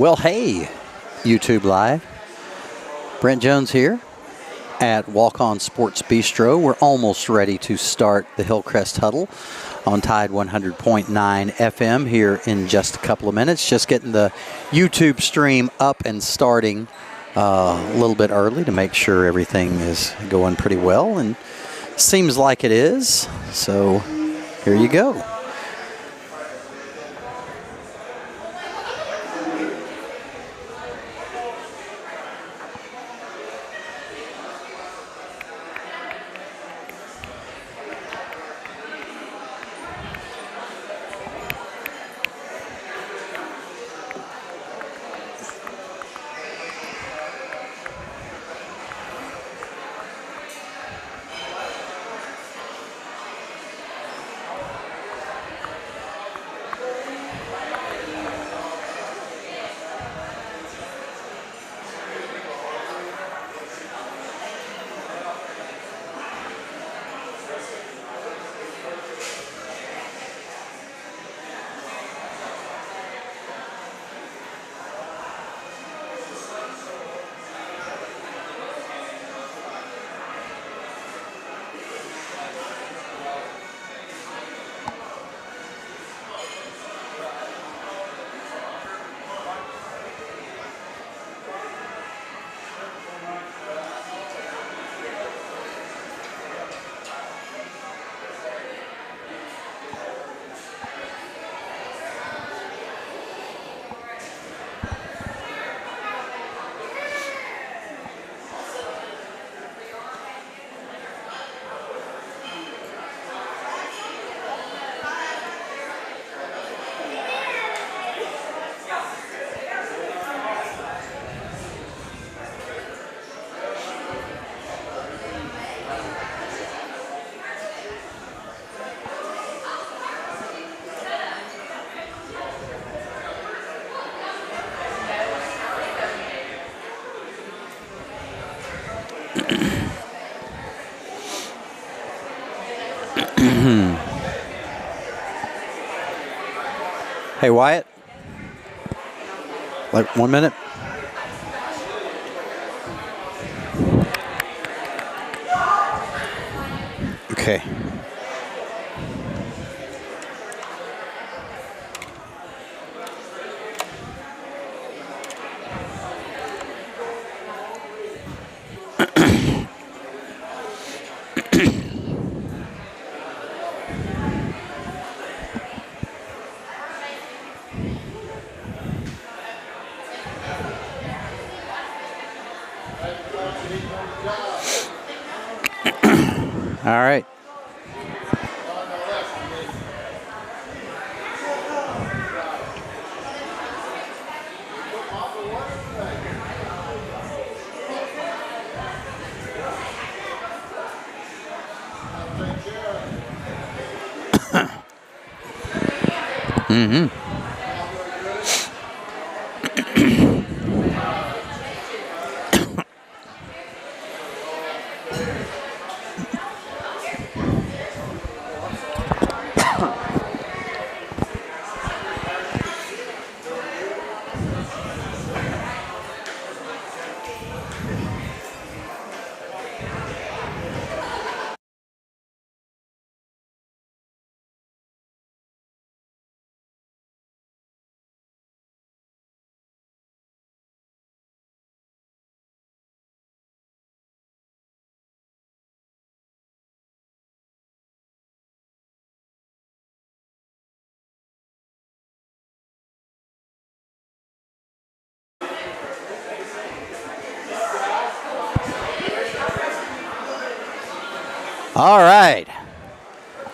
Well, hey, YouTube Live. Brent Jones here at Walk On Sports Bistro. We're almost ready to start the Hillcrest Huddle on Tide 100.9 FM here in just a couple of minutes. Just getting the YouTube stream up and starting a little bit early to make sure everything is going pretty well, and seems like it is. So here you go. Hey, Wyatt. Like 1 minute. Okay. All right. Mm-hmm. All right.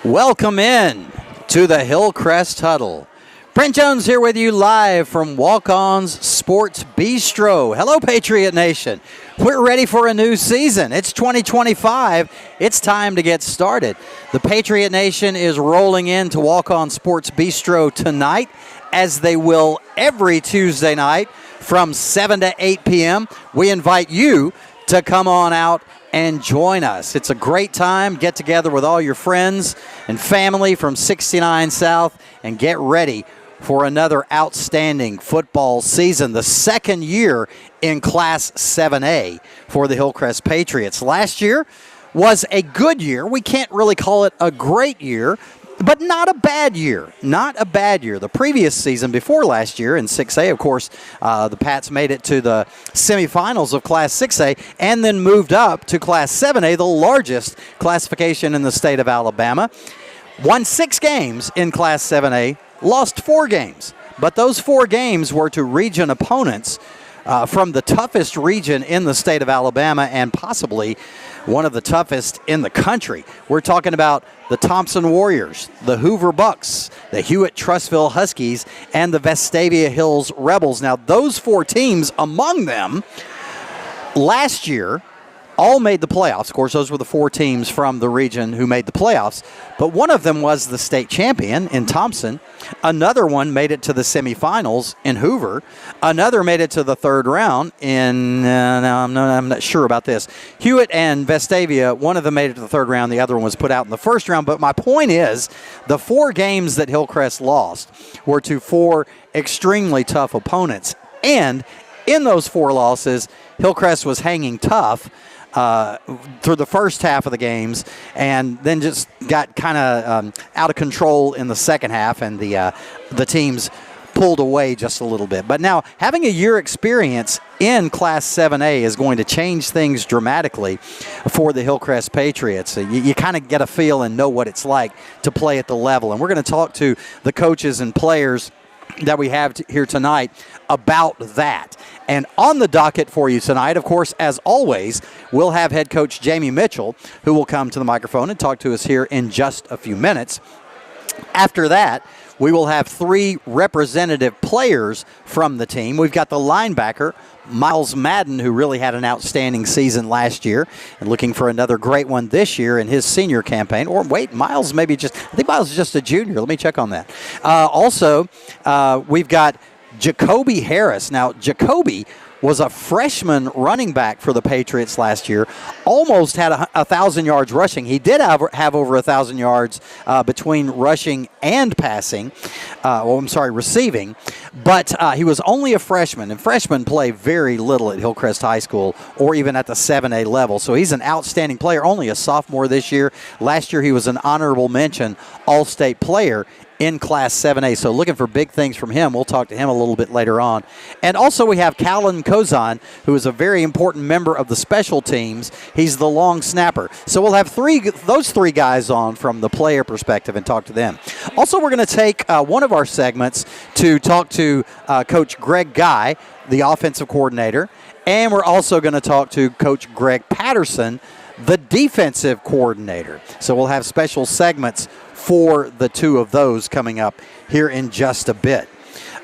Welcome in to the Hillcrest Huddle. Brent Jones here with you live from Walk On's Sports Bistro. Hello, Patriot Nation. We're ready for a new season. It's 2025. It's time to get started. The Patriot Nation is rolling in to Walk On Sports Bistro tonight, as they will every Tuesday night from 7 to 8 p.m. We invite you to come on out and join us. It's a great time. Get together with all your friends and family from 69 South and get ready for another outstanding football season, the second year in Class 7A for the Hillcrest Patriots. Last year was a good year. We can't really call it a great year, but not a bad year. Not a bad year. The previous season before last year in 6A, of course, the Pats made it to the semifinals of Class 6A and then moved up to Class 7A, the largest classification in the state of Alabama. Won 6 games in Class 7A, lost 4 games. But those 4 games were to region opponents from the toughest region in the state of Alabama and possibly one of the toughest in the country. We're talking about the Thompson Warriors, the Hoover Bucks, the Hewitt-Trussville Huskies, and the Vestavia Hills Rebels. Now, those 4 teams among them last year all made the playoffs. Of course, those were the 4 teams from the region who made the playoffs. But one of them was the state champion in Thompson. Another one made it to the semifinals in Hoover. Another made it to the 3rd round in, now I'm not sure about this. Hewitt and Vestavia, one of them made it to the 3rd round. The other one was put out in the 1st round. But my point is, the 4 games that Hillcrest lost were to 4 extremely tough opponents. And in those 4 losses, Hillcrest was hanging tough through the first half of the games, and then just got kind of out of control in the second half, and the teams pulled away just a little bit. But now, having a year experience in Class 7A is going to change things dramatically for the Hillcrest Patriots. You kind of get a feel and know what it's like to play at the level. And we're going to talk to the coaches and players that we have here tonight about that. And on the docket for you tonight, of course, as always, we'll have head coach Jamie Mitchell, who will come to the microphone and talk to us here in just a few minutes. After that, we will have 3 representative players from the team. We've got the linebacker, Miles Madden, who really had an outstanding season last year and looking for another great one this year in his senior campaign. Or wait, Miles I think Miles is just a junior. Let me check on that. Also, we've got Jacoby Harris. Now, Jacoby was a freshman running back for the Patriots last year, almost had 1,000 yards rushing. He did have over 1,000 yards between rushing and passing. Receiving. But he was only a freshman, and freshmen play very little at Hillcrest High School or even at the 7A level. So he's an outstanding player, only a sophomore this year. Last year he was an honorable mention All-State player in Class 7A. So looking for big things from him. We'll talk to him a little bit later on. And also we have Callan Kozan, who is a very important member of the special teams. He's the long snapper. So we'll have those three guys on from the player perspective and talk to them. Also, we're going to take one of our segments to talk to Coach Greg Guy, the offensive coordinator. And we're also going to talk to Coach Greg Patterson, the defensive coordinator. So we'll have special segments for the two of those coming up here in just a bit.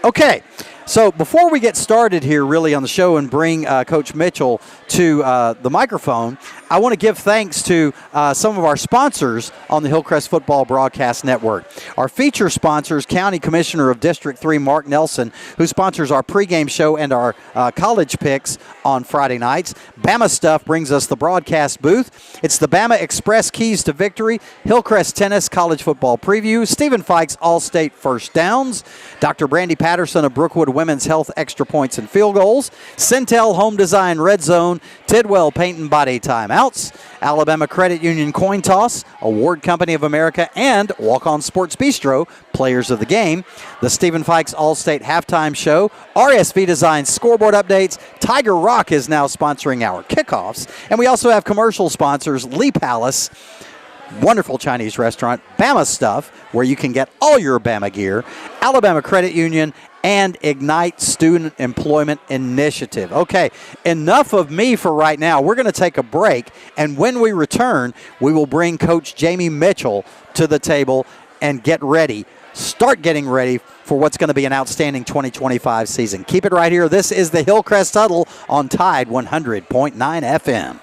Okay, so before we get started here really on the show and bring Coach Mitchell to the microphone, I want to give thanks to some of our sponsors on the Hillcrest Football Broadcast Network. Our feature sponsors, County Commissioner of District 3, Mark Nelson, who sponsors our pregame show and our college picks on Friday nights. Bama Stuff brings us the broadcast booth. It's the Bama Express Keys to Victory, Hillcrest Tennis College Football Preview, Stephen Fikes All-State First Downs, Dr. Brandy Patterson of Brookwood Women's Health Extra Points and Field Goals, Centel Home Design Red Zone, Tidwell Paint and Body Timeouts, Alabama Credit Union Coin Toss, Award Company of America, and Walk-On Sports Bistro, Players of the Game, the Stephen Fikes All-State Halftime Show, RSV Design Scoreboard Updates, Tiger Rock is now sponsoring our kickoffs, and we also have commercial sponsors, Lee Palace, wonderful Chinese restaurant, Bama Stuff, where you can get all your Bama gear, Alabama Credit Union, and Ignite Student Employment Initiative. Okay, enough of me for right now. We're going to take a break, and when we return, we will bring Coach Jamie Mitchell to the table and start getting ready for what's going to be an outstanding 2025 season. Keep it right here. This is the Hillcrest Huddle on Tide 100.9 FM.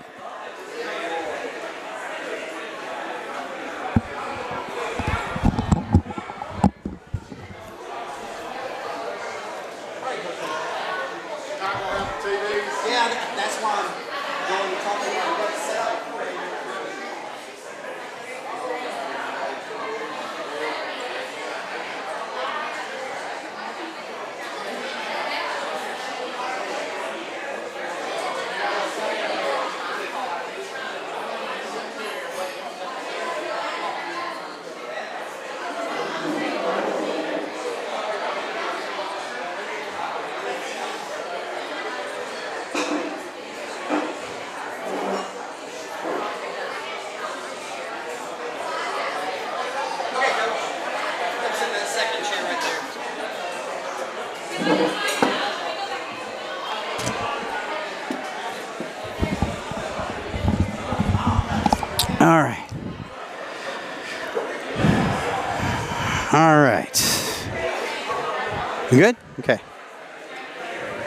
You good? Okay.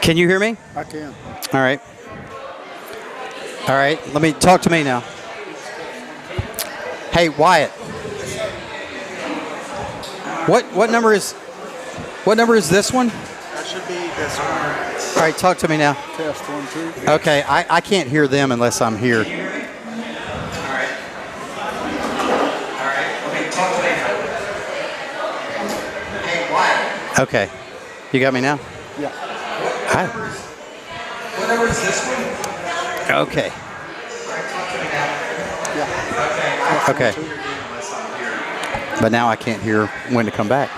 Can you hear me? I can. All right. All right. Let me talk to me now. Hey, Wyatt. What number is this one? That should be this one. All right, talk to me now. Test 1, 2. Okay, I can't hear them unless I'm here. All right. Okay, talk to me. Hey, Wyatt. Okay. You got me now? Yeah. Hi. What number is this one? Okay. All right, talk to me now. Yeah. Okay. Unless I'm here. But now I can't hear when to come back.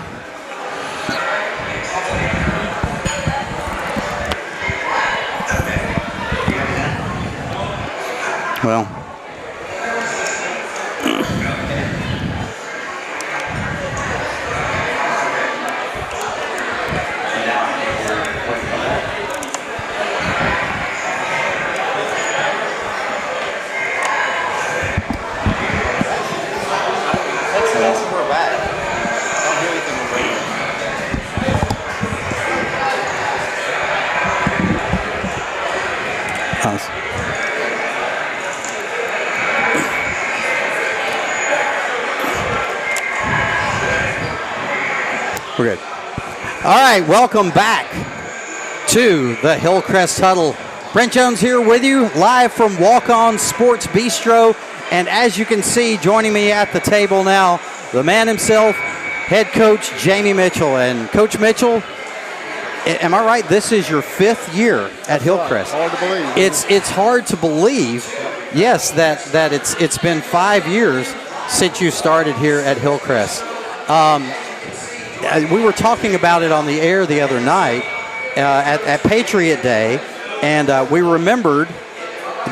Well. We're back. I don't hear anything over We're good. All right, welcome back to the Hillcrest Huddle. Brent Jones here with you, live from Walk-On Sports Bistro. And as you can see, joining me at the table now, the man himself, head coach Jamie Mitchell. And Coach Mitchell, am I right? This is your 5th year at Hillcrest. Hard to believe. It's hard to believe, yes, that it's been 5 years since you started here at Hillcrest. We were talking about it on the air the other night at Patriot Day, and we remembered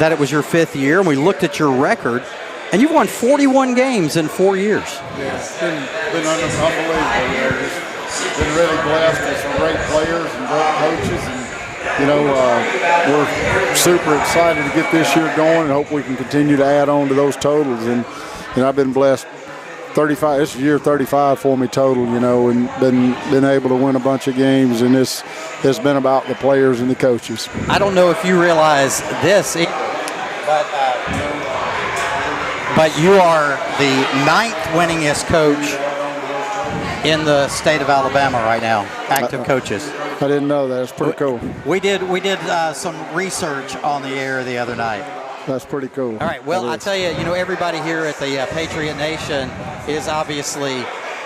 that it was your 5th year, and we looked at your record, and you've won 41 games in 4 years. Yeah, it's been unbelievable. Just been really blessed with some great players and great coaches, and we're super excited to get this year going and hope we can continue to add on to those totals. And I've been blessed. 35. This is year 35 for me total, and been able to win a bunch of games, and this has been about the players and the coaches. I don't know if you realize this, but you are the 9th winningest coach in the state of Alabama right now, active coaches. I didn't know that. It's pretty cool. We did some research on the air the other night. That's pretty cool. All right. Well, I tell you, everybody here at the Patriot Nation is obviously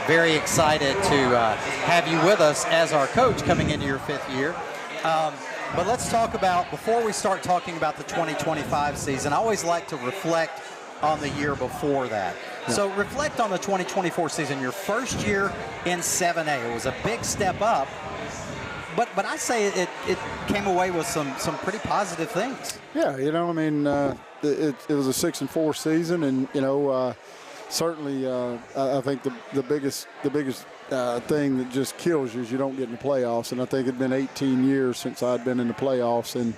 very excited to have you with us as our coach coming into your 5th year. But let's talk about, before we start talking about the 2025 season, I always like to reflect on the year before that. Yeah. So reflect on the 2024 season, your first year in 7A. It was a big step up. But I say it came away with some pretty positive things. Yeah, it was a 6-4 season, and certainly I think the biggest thing that just kills you is you don't get in the playoffs. And I think it'd been 18 years since I'd been in the playoffs, and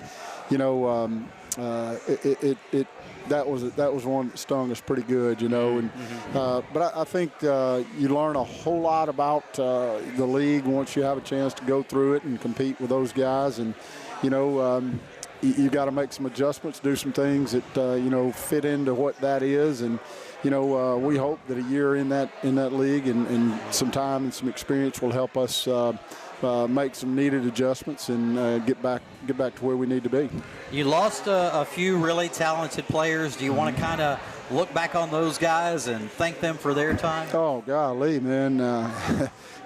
that was one that stung us pretty good, And but I think you learn a whole lot about the league once you have a chance to go through it and compete with those guys, and you got to make some adjustments, do some things that fit into what that is, and we hope that a year in that league and some time and some experience will help us make some needed adjustments and get back to where we need to be. You lost a few really talented players. Do you want to kind of look back on those guys and thank them for their time? Oh, golly, man.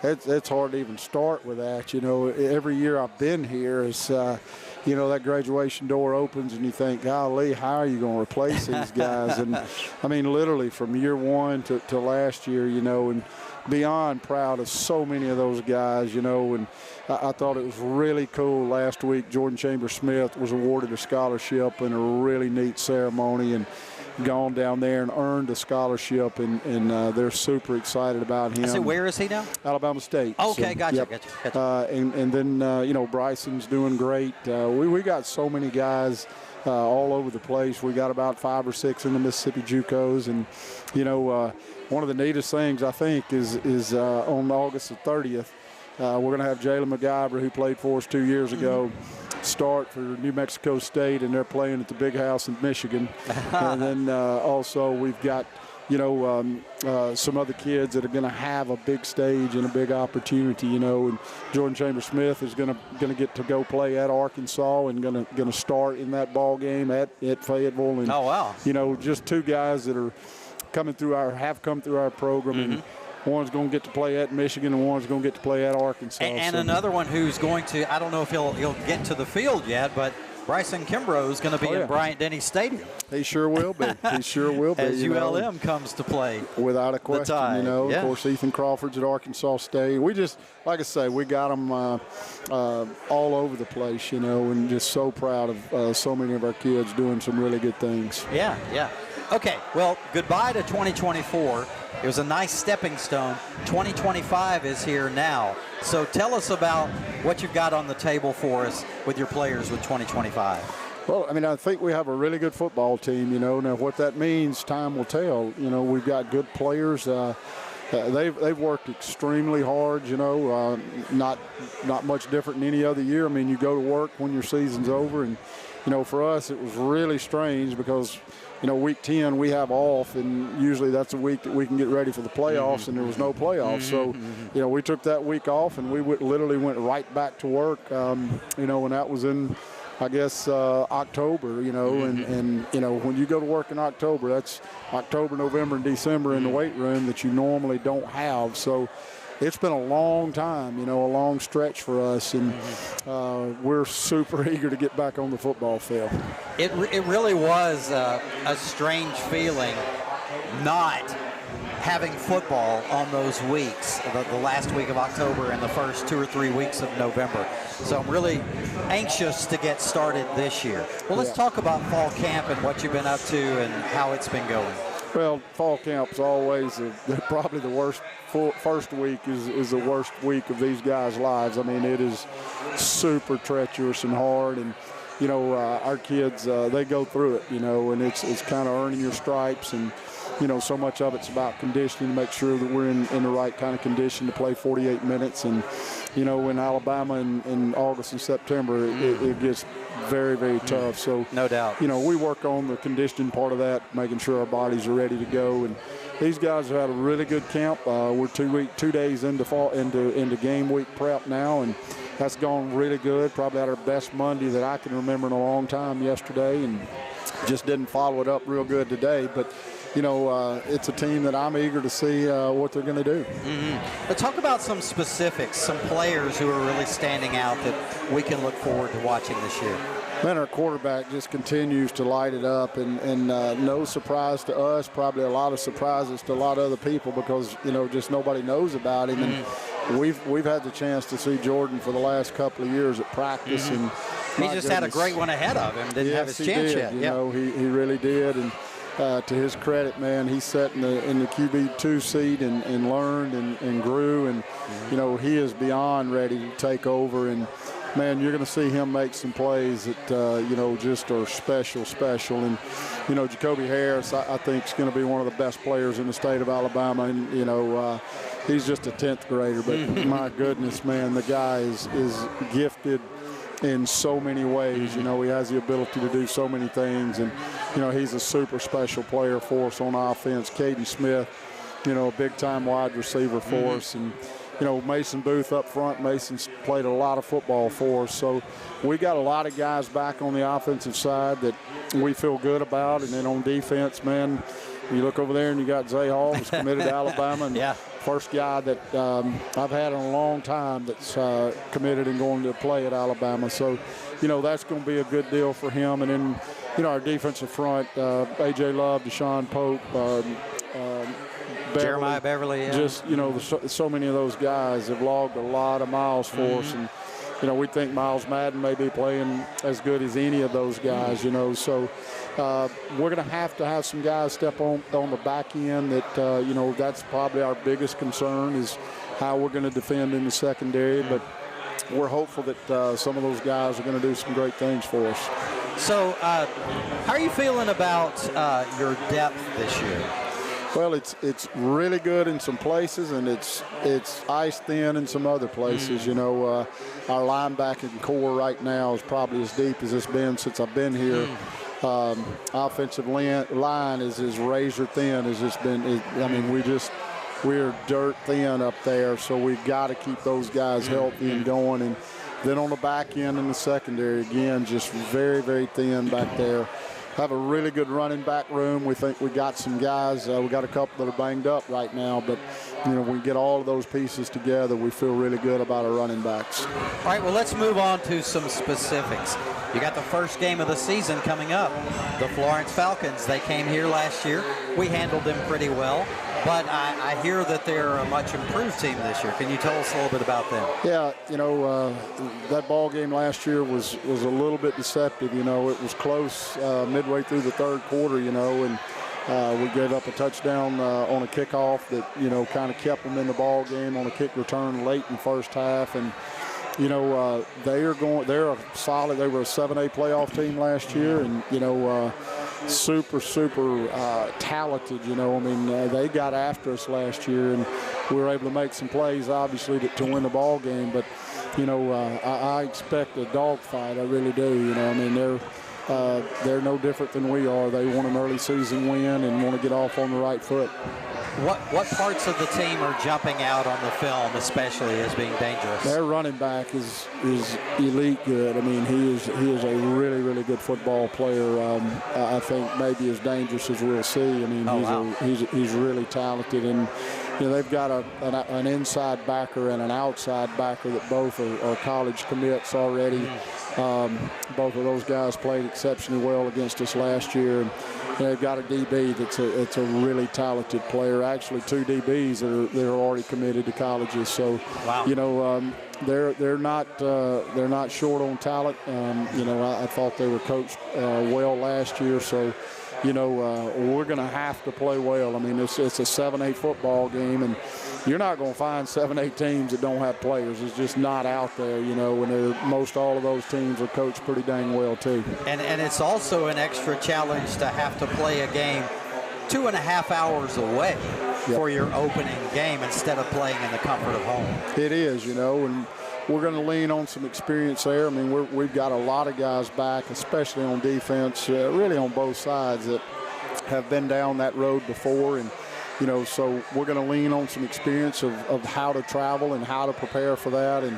It's hard to even start with that. Every year I've been here is, that graduation door opens and you think, golly, how are you going to replace these guys? And, I mean, literally from year one to last year, and beyond proud of so many of those guys, and I thought it was really cool last week. Jordan Chambers-Smith was awarded a scholarship in a really neat ceremony and gone down there and earned a scholarship, and they're super excited about him. I said, where is he now? Alabama State. Okay, so, gotcha, yep. gotcha. And then, Bryson's doing great. We got so many guys all over the place. We got about 5 or 6 in the Mississippi JUCOs, and, one of the neatest things I think is on August the 30th, We're going to have Jalen McGyver, who played for us 2 years ago, start for New Mexico State, and they're playing at the Big House in Michigan. And then also we've got, some other kids that are going to have a big stage and a big opportunity, and Jordan Chambers-Smith is going to get to go play at Arkansas and going to start in that ball game at Fayetteville. And, oh, wow. Just two guys that are have come through our program, and one's going to get to play at Michigan and one's going to get to play at Arkansas. And another one who's going to, I don't know if he'll get to the field yet, but Bryson Kimbrough is going to be in Bryant-Denny Stadium. He sure will be. He sure will be. As ULM comes to play. Without a question, Of course, Ethan Crawford's at Arkansas State. We just, like I say, we got them all over the place, and just so proud of so many of our kids doing some really good things. Yeah. Okay, well, goodbye to 2024. It was a nice stepping stone. 2025 is here now. So tell us about what you've got on the table for us with your players with 2025. Well, I think we have a really good football team, Now, what that means, time will tell. We've got good players. They've worked extremely hard, not much different than any other year. You go to work when your season's over. And, for us, it was really strange because – week 10 we have off, and usually that's a week that we can get ready for the playoffs, and there was no playoffs. So, we took that week off, and we literally went right back to work, and that was in, I guess, October, and when you go to work in October, that's October, November, and December in the weight room that you normally don't have. So, it's been a long time, a long stretch for us, and we're super eager to get back on the football field. It really was a strange feeling not having football on those weeks, the last week of October and the first 2 or 3 weeks of November. So I'm really anxious to get started this year. Well, let's talk about fall camp and what you've been up to and how it's been going. Well, fall camp's always probably the worst. First week is the worst week of these guys' lives. It is super treacherous and hard, and our kids they go through it, and it's kind of earning your stripes, and so much of it's about conditioning to make sure that we're in the right kind of condition to play 48 minutes, and in Alabama in August and September it gets very, very tough. So no doubt, we work on the conditioning part of that, making sure our bodies are ready to go. And these guys have had a really good camp. We're 2 days into game week prep now, and that's gone really good. Probably had our best Monday that I can remember in a long time yesterday, and just didn't follow it up real good today. But it's a team that I'm eager to see what they're going to do. But talk about some specifics, some players who are really standing out that we can look forward to watching this year. Man, our quarterback just continues to light it up, and no surprise to us, probably a lot of surprises to a lot of other people because, just nobody knows about him. And we've had the chance to see Jordan for the last couple of years at practice. And he just had a great one ahead of him, didn't have his chance yet. He really did. And to his credit, man, he sat in the QB2 seat and learned and grew, and he is beyond ready to take over. And man, you're going to see him make some plays that just are special. And Jacoby Harris, I think, is going to be one of the best players in the state of Alabama. And he's just a 10th grader, but my goodness, man, the guy is gifted in so many ways. He has the ability to do so many things, and he's a super special player for us on offense. Caden Smith, a big-time wide receiver for us, and Mason Booth up front. Mason's played a lot of football for us, so we got a lot of guys back on the offensive side that we feel good about. And then on defense, man, you look over there and you got Zay Hall, who's committed to Alabama, and first guy that I've had in a long time that's committed and going to play at Alabama. So, that's going to be a good deal for him. And then, our defensive front, A.J. Love, Deshaun Pope, Jeremiah Beverly. Just, so many of those guys have logged a lot of miles for us. And, we think Miles Madden may be playing as good as any of those guys, So we're going to have some guys step on the back end that, that's probably our biggest concern is how we're going to defend in the secondary. But we're hopeful that some of those guys are going to do some great things for us. So how are you feeling about your depth this year? Well, it's really good in some places, and it's ice thin in some other places. You know, our linebacking core right now is probably as deep as it's been since I've been here. Offensive line is as razor thin as it's been. I mean, we're dirt thin up there, so we've got to keep those guys healthy and going. And then on the back end in the secondary, again, just very, very thin back there. Have a really good running back room. We think we got some guys. We got a couple that are banged up right now, but when we get all of those pieces together, we feel really good about our running backs. All right, well, let's move on to some specifics. You got the first game of the season coming up. The Florence Falcons, they came here last year. We handled them pretty well, but I hear that they're a much improved team this year. Can you tell us a little bit about them? Yeah, that ball game last year was a little bit deceptive. It was close midway through the third quarter, and we gave up a touchdown on a kickoff that, kind of kept them in the ball game on a kick return late in the first half. And they're a solid. They were a 7A playoff team last year, and super talented. They got after us last year, and we were able to make some plays, obviously, to win the ball game. But I expect a dogfight. I really do. They're no different than we are. They want an early season win and want to get off on the right foot. What parts of the team are jumping out on the film, especially as being dangerous? Their running back is elite good. I mean, he is a really, really good football player. I think maybe as dangerous as we'll see. I mean, he's really talented, and they've got an inside backer and an outside backer that both are college commits already. Both of those guys played exceptionally well against us last year. And they've got a DB that's a really talented player. Actually, 2 DBs that are already committed to colleges. So, they're not short on talent. I thought they were coached well last year. So, we're going to have to play well. I mean, it's a 7A football game, and you're not going to find 7A teams that don't have players. It's just not out there, and most all of those teams are coached pretty dang well, too. And it's also an extra challenge to have to play a game 2.5 hours away for your opening game instead of playing in the comfort of home. It is, and we're going to lean on some experience there. I mean, we've got a lot of guys back, especially on defense, really on both sides, that have been down that road before. And, so we're going to lean on some experience of how to travel and how to prepare for that. And,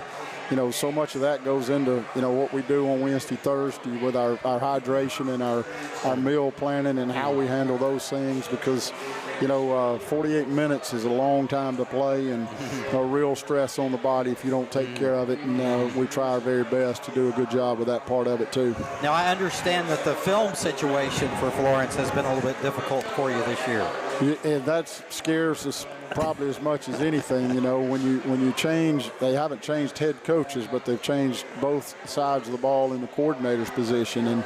so much of that goes into, what we do on Wednesday, Thursday with our hydration and our meal planning and how we handle those things, because 48 minutes is a long time to play, and a real stress on the body if you don't take care of it. And we try our very best to do a good job with that part of it, too. Now, I understand that the film situation for Florence has been a little bit difficult for you this year. Yeah, that scares us probably as much as anything. When you change, they haven't changed head coaches, but they've changed both sides of the ball in the coordinator's position. And,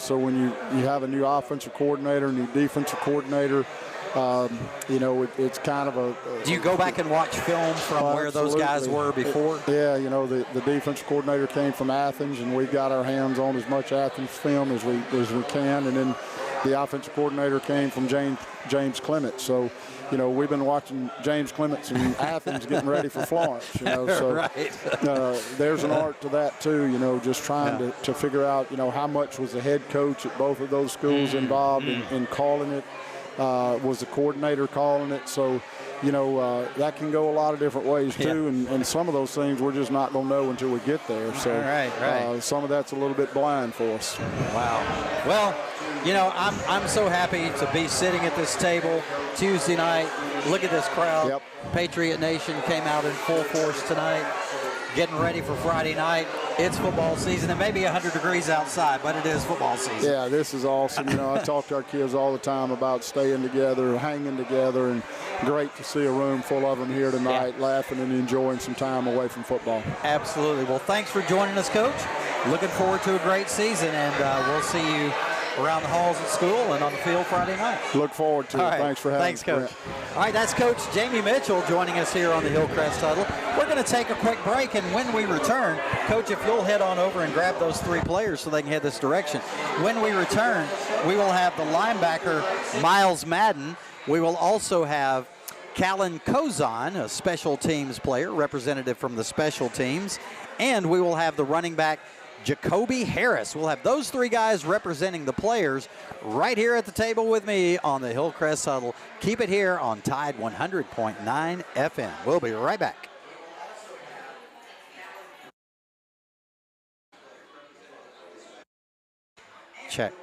so when you have a new offensive coordinator, new defensive coordinator, it's kind of a... Do you go back and watch film from where those guys were before? The defensive coordinator came from Athens, and we've got our hands on as much Athens film as we can. And then the offensive coordinator came from James Clement. So, we've been watching James Clements in Athens getting ready for Florence, So right. There's an art to that, too, just trying to figure out, how much was the head coach at both of those schools involved in calling it. Was the coordinator calling it? So, that can go a lot of different ways, too. And some of those things we're just not going to know until we get there. So right. Some of that's a little bit blind for us. Wow. Well, I'm so happy to be sitting at this table Tuesday night. Look at this crowd. Yep. Patriot Nation came out in full force tonight, getting ready for Friday night. It's football season. It may be 100 degrees outside, but it is football season. Yeah, this is awesome. I talk to our kids all the time about staying together, hanging together, and great to see a room full of them here tonight, laughing and enjoying some time away from football. Absolutely. Well, thanks for joining us, Coach. Looking forward to a great season, and we'll see you around the halls at school and on the field Friday night. Look forward to it. Right. Thanks for having us. Thanks, Coach. All right, that's Coach Jamie Mitchell joining us here on the Hillcrest Huddle. We're going to take a quick break, and when we return, Coach, if you'll head on over and grab those 3 players so they can head this direction. When we return, we will have the linebacker, Miles Madden, We will also have Callan Kozon, a special teams player, representative from the special teams, and we will have the running back Jacoby Harris. We'll have those three guys representing the players right here at the table with me on the Hillcrest Huddle. Keep it here on Tide 100.9 FM. We'll be right back. Check.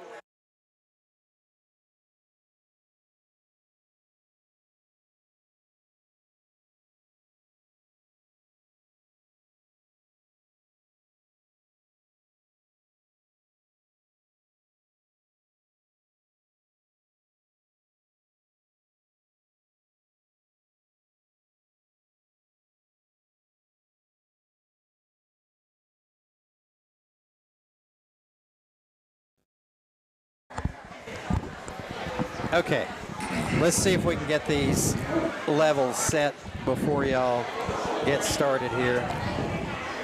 Okay, let's see if we can get these levels set before y'all get started here.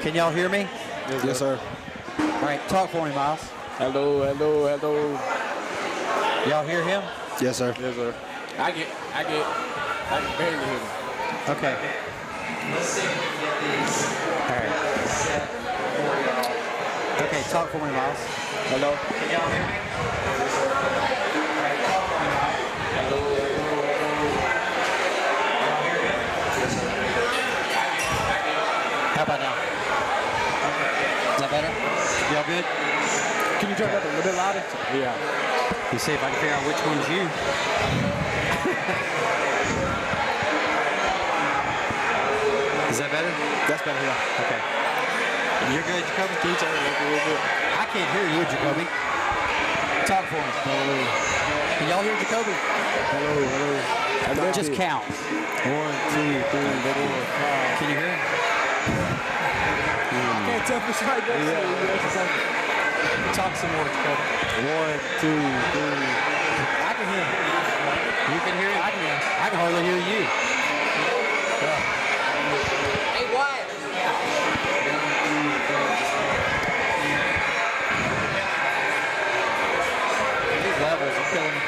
Can y'all hear me? Yes, sir. All right, talk for me, Miles. Hello. Y'all hear him? Yes, sir. Yes, sir. I can barely hear him. Okay. Let's see if we can get these. All right. Set before y'all. Okay, talk for me, Miles. Hello. Can y'all hear me? All right, talk for me, Miles. Hello. Y'all hear him? How about now? Is that better? Y'all good? Can you turn it up a little bit louder? Yeah. You see if I can figure out which one's you. Is that better? That's better, yeah. Okay. You're good, Jacoby? Can you turn it up a little bit? I can't hear you, Jacoby. Talk for me. Hello. Can y'all hear Jacoby? Hello. Just count. 1, 2, 3, 4, 5. Can you hear him? I can't tell if it's right there. Yeah. Talk some more, Jacoby. 1, 2, 3. I can hear him. You can hear him? I can hear him. I can hardly hear you. Hey, Wyatt. These levels are killing me.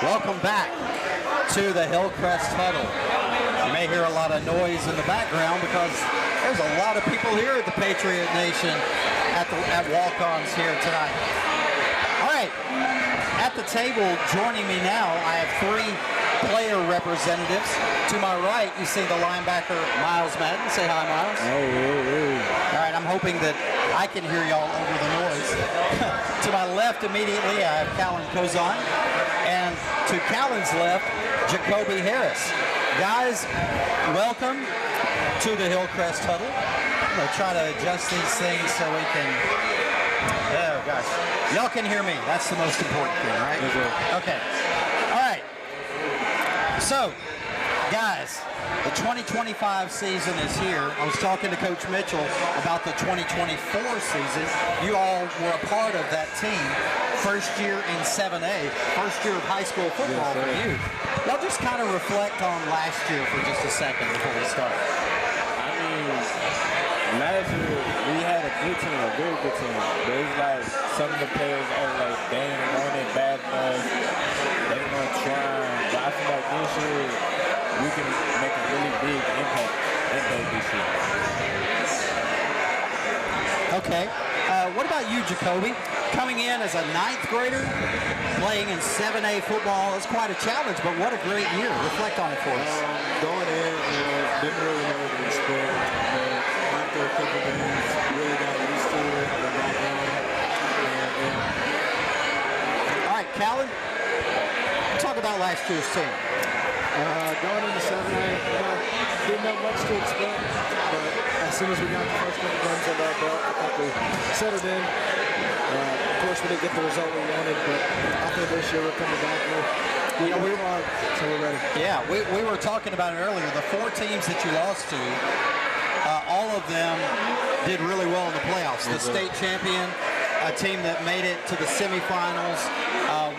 Welcome back to the Hillcrest Huddle. You may hear a lot of noise in the background because there's a lot of people here at the Patriot Nation at Walk-Ons here tonight. All right, at the table joining me now, I have three player representatives. To my right, you see the linebacker Miles Madden. Say hi, Miles. Hey. All right, I'm hoping that I can hear y'all over the noise. To my left immediately, I have Callan Kozon. And to Callan's left, Jacoby Harris. Guys, welcome to the Hillcrest Huddle. I'm going to try to adjust these things so we can... Oh, gosh. Y'all can hear me. That's the most important thing, right? Okay. All right. So, guys, the 2025 season is here. I was talking to Coach Mitchell about the 2024 season. You all were a part of that team. First year in 7A, first year of high school football for you. Y'all just kind of reflect on last year for just a second before we start. I mean, last year we had a good team, a very good team. But it's like some of the players are like, they ain't want it bad enough. They want to try. But I feel like this year we can make a really big impact this year. Okay. What about you, Jacoby? Coming in as a 9th grader, playing in 7A football is quite a challenge, but what a great year. Reflect on it for us. Going in, didn't really know the but after a couple of games, really got used to it and got going. All right, Callan, talk about last year's team. Going into 7A, didn't know much to expect, but as soon as we got the first couple games under our belt, I think we settled in. Of course, we didn't get the result we wanted, but I think this year we're coming back. We're hard, so we're ready. Yeah, we were talking about it earlier. The 4 teams that you lost to, all of them did really well in the playoffs. The state champion, a team that made it to the semifinals,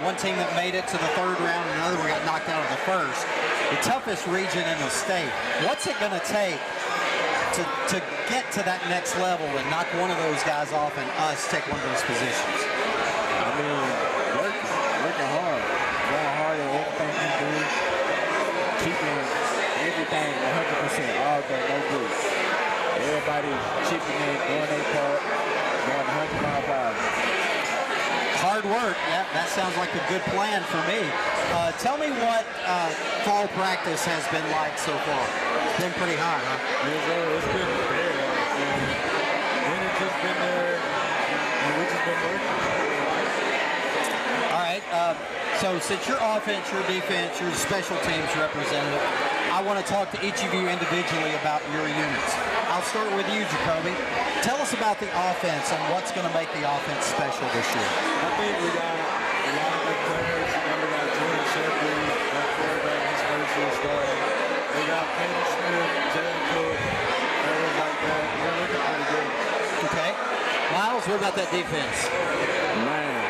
one team that made it to the 3rd round, and another one got knocked out of the 1st. The toughest region in the state. What's it going to take to get to that next level and knock one of those guys off and us take one of those positions? I mean, working hard. Going hard at everything we do. Keeping everything 100% all day, no good. Everybody chipping in, doing their part, going 100 miles per hour. Hard work. Yeah, that sounds like a good plan for me. Tell me what fall practice has been like so far. It's been pretty hard, huh? Yes, sir. It's been very hard. And it's just been there, and we just been working. All right. So since your offense, your defense, your special teams representative, I want to talk to each of you individually about your units. I'll start with you, Jacoby. Tell us about the offense and what's going to make the offense special this year. I think we got a lot of good players. We got Jordan Shepley, our quarterback, his first year starting. We got Kaden Smith, Jalen Cook, areas like that. We're looking pretty good. Okay. Miles, what about that defense? Man.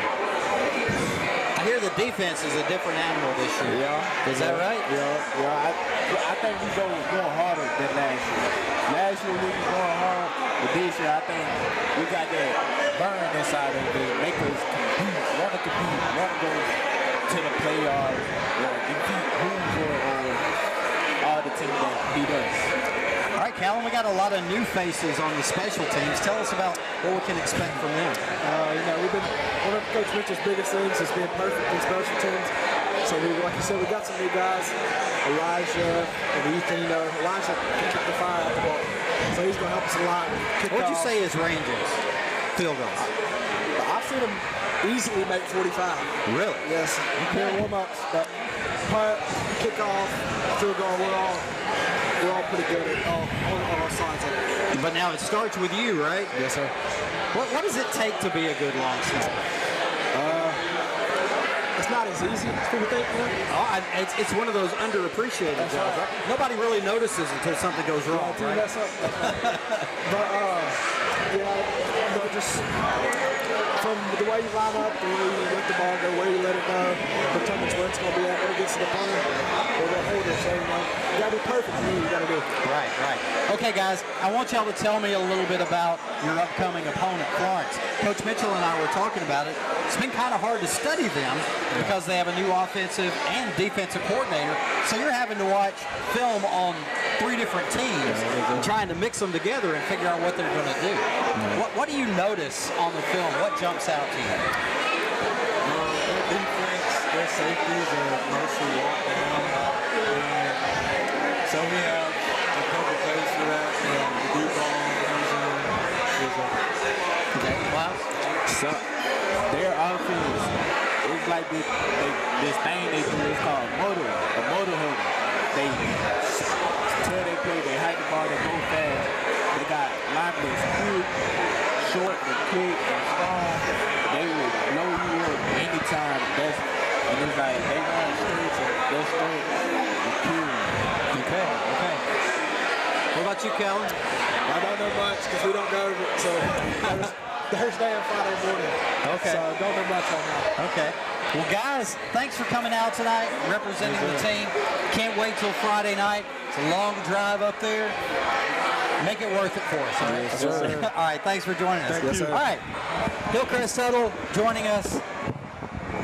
I hear the defense is a different animal this year. Yeah. Is that right? Yeah. I think we going harder than last year. Last year we was going hard, but this year I think we got that burn inside of it, make us compete, want to go to the playoffs, or defeat Hoover or all the teams that beat us. All right, Callum, we got a lot of new faces on the special teams. Tell us about what we can expect from them. We've been one of Coach Mitchell's biggest things is being perfect in special teams. So, like you said, we got some new guys. Elijah and Ethan. Elijah can kick the fire out the ball, so he's going to help us a lot. What'd you say his range is? Field goals. I've seen him easily make 45. Really? Yes. During warm-ups, but punt, kickoff, field goal, we're all pretty good at all our sides of it. But now it starts with you, right? Yes, sir. What does it take to be a good long snapper? It's not as easy as people think. It's one of those underappreciated jobs. Right. Nobody really notices until something goes wrong, right? Mess up. But just from the way you line up, the way you let the ball go, where you let it go, determines where it's going to be at when it gets to the punter or the holder. So you got to be perfect. You got to do. Right. Okay, guys, I want y'all to tell me a little bit about your upcoming opponent, Florence. Coach Mitchell and I were talking about it. It's been kind of hard to study them because they have a new offensive and defensive coordinator. So you're having to watch film on 3 different teams and trying to mix them together and figure out what they're going to do. What do you notice on the film? What jumps out to you? Their defense, their safeties are mostly walk down. So we have a couple plays for that. The deep ball is Okay, wow. So their offense is like this thing they do. It's called a motor huddle. They tell they play, they hike the ball, they go fast. They got linebackers quick, short, and quick, and strong. They will blow you up anytime. And it's like they run straight, so they're straight and kill you. Okay. What about you, Kellen? I don't know much because we don't go over it. So Thursday and Friday morning. Okay. So don't know much on that. Okay. Well, guys, thanks for coming out tonight, representing the team. Can't wait till Friday night. It's a long drive up there. Make it worth it for us. All right. Yes, sir. All right. Thanks for joining us. Thank you, sir. All right. Hillcrest Huddle joining us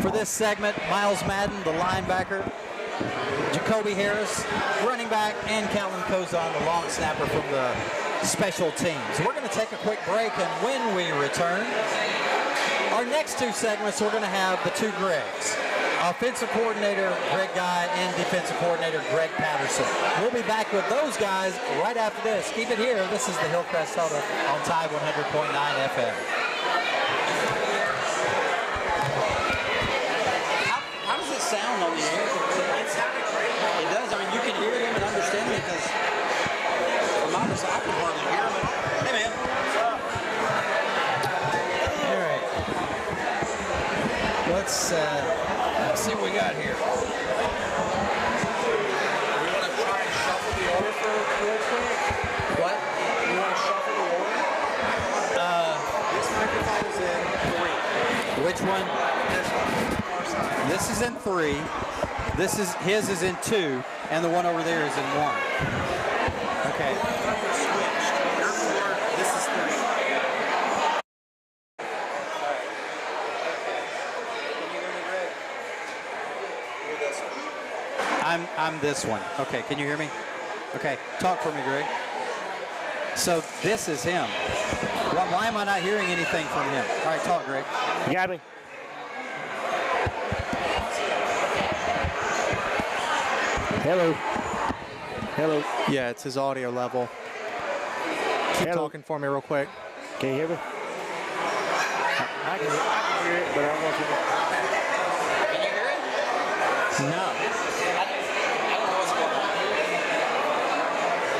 for this segment. Miles Madden, the linebacker. Jacoby Harris, running back, and Calvin Cozon, the long snapper from the special teams. We're going to take a quick break, and when we return, our next 2 segments, we're going to have the 2 Gregs. offensive coordinator Greg Guy and defensive coordinator Greg Patterson. We'll be back with those guys right after this. Keep it here. This is the Hillcrest Huddle on Tide 100.9 FM. How does it sound on the air? It sounded great. It does. I mean, you can hear them and understand them because from my side, I can hardly hear them at all. Hey, man. All right. Let's see what we got here. We want to try and shuffle the order for real quick. What? We want to shuffle the order. This microphone is in 3. Which one? This one. Our side. This is in 3. His is in 2, and the one over there is in 1. Okay. We're switched. You're 4. This is 3. I'm this one. Okay, can you hear me? Okay, talk for me, Greg. So this is him. Why am I not hearing anything from him? All right, talk, Greg. You got me? Hello. Hello. Yeah, it's his audio level. Keep talking for me real quick. Can you hear me? I can hear it, but I don't know if you can. Can you hear it? No. I don't know what's going on.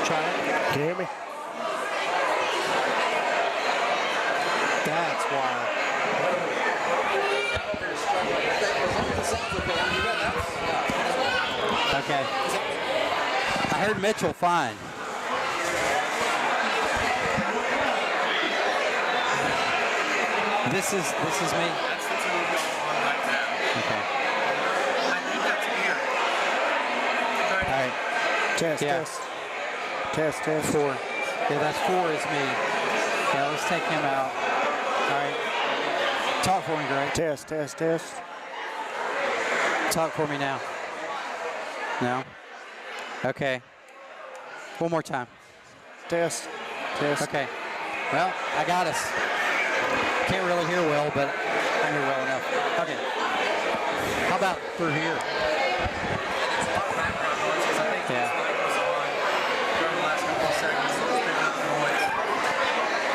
Try it. Can you hear me? That's wild. Okay. I heard Mitchell fine. This is me. That's the two we're going on right now. Okay. I think that's here. All right. Test, Yeah. test. 4. Yeah, that's 4 is me. Yeah, let's take him out. All right. Talk for me, Greg. Test. Talk for me now. No? Okay. One more time. Test. Okay. Well, I got us. Can't really hear well, but I hear well enough. Okay. How about through here? There's a lot of background noise because I think Yeah. this mic was on during the last couple of seconds, so it's picking up noise.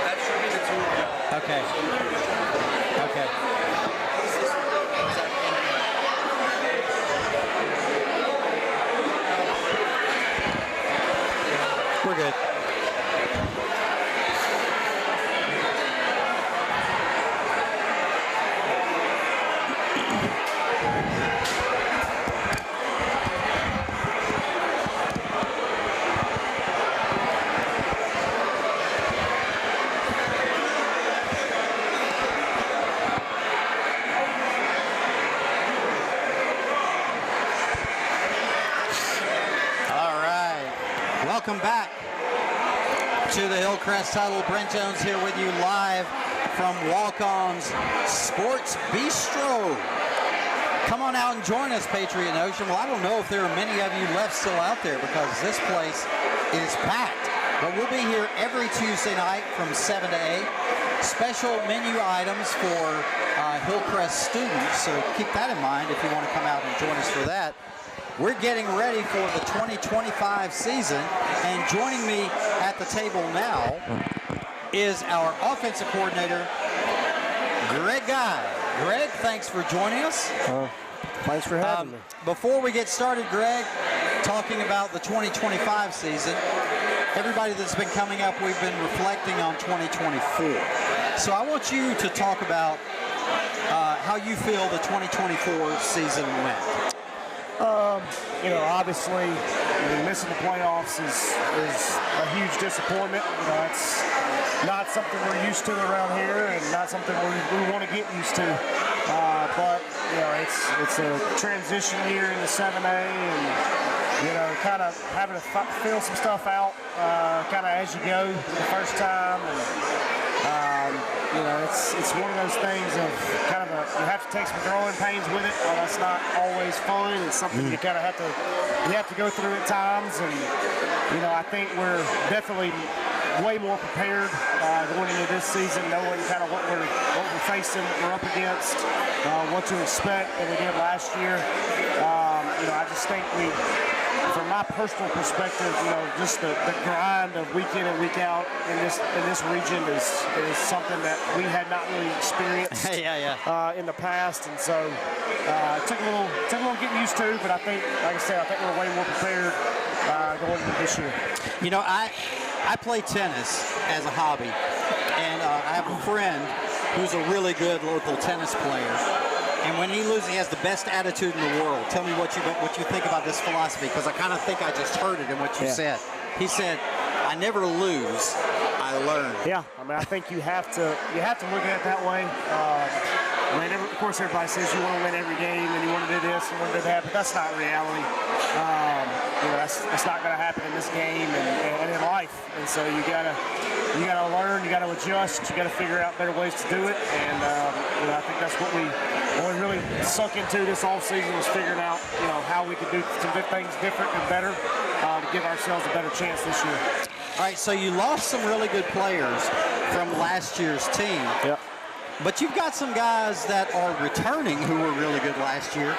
That should be the two of y'all. Okay. Okay. We're good. All right. Welcome back to the Hillcrest Huddle. Brent Jones here with you live from Walk-On's Sports Bistro. Come on out and join us, Patriot Nation. Well, I don't know if there are many of you left still out there because this place is packed. But we'll be here every Tuesday night from 7 to 8. Special menu items for Hillcrest students, so keep that in mind if you want to come out and join us for that. We're getting ready for the 2025 season, and joining me at the table now is our offensive coordinator, Greg Guy. Greg, thanks for joining us. Thanks for having me. Before we get started, Greg, talking about the 2025 season, everybody that's been coming up, we've been reflecting on 2024. So I want you to talk about how you feel the 2024 season went. Obviously, missing the playoffs is a huge disappointment. It's not something we're used to around here, and not something we want to get used to. But it's a transition year into 7A, and kind of having to fill some stuff out, kind of as you go the first time, and it's one of those things of kind of you have to take some growing pains with it. That's not always fun. It's something you kind of have to go through at times, and I think we're definitely way more prepared going into this season, knowing kind of what we're facing, what we're up against. what to expect than we did last year. I just think from my personal perspective, just the grind of week in and week out in this region is something that we had not really experienced in the past, and so it took a little getting used to. But I think, like I said, I think we're way more prepared going into this year. I play tennis as a hobby, and I have a friend who's a really good local tennis player. And when he loses, he has the best attitude in the world. Tell me what you think about this philosophy, because I kind of think I just heard it in what you said. He said, "I never lose, I learn." Yeah, I think you have to look at it that way. Of course, everybody says you want to win every game and you want to do this and want to do that, but that's not reality. That's not going to happen in this game and in life. And so you gotta learn, you gotta adjust, you gotta figure out better ways to do it. And I think that's what we really sunk into this offseason, was figuring out how we could do some good things different and better to give ourselves a better chance this year. All right, so you lost some really good players from last year's team. Yep. But you've got some guys that are returning who were really good last year,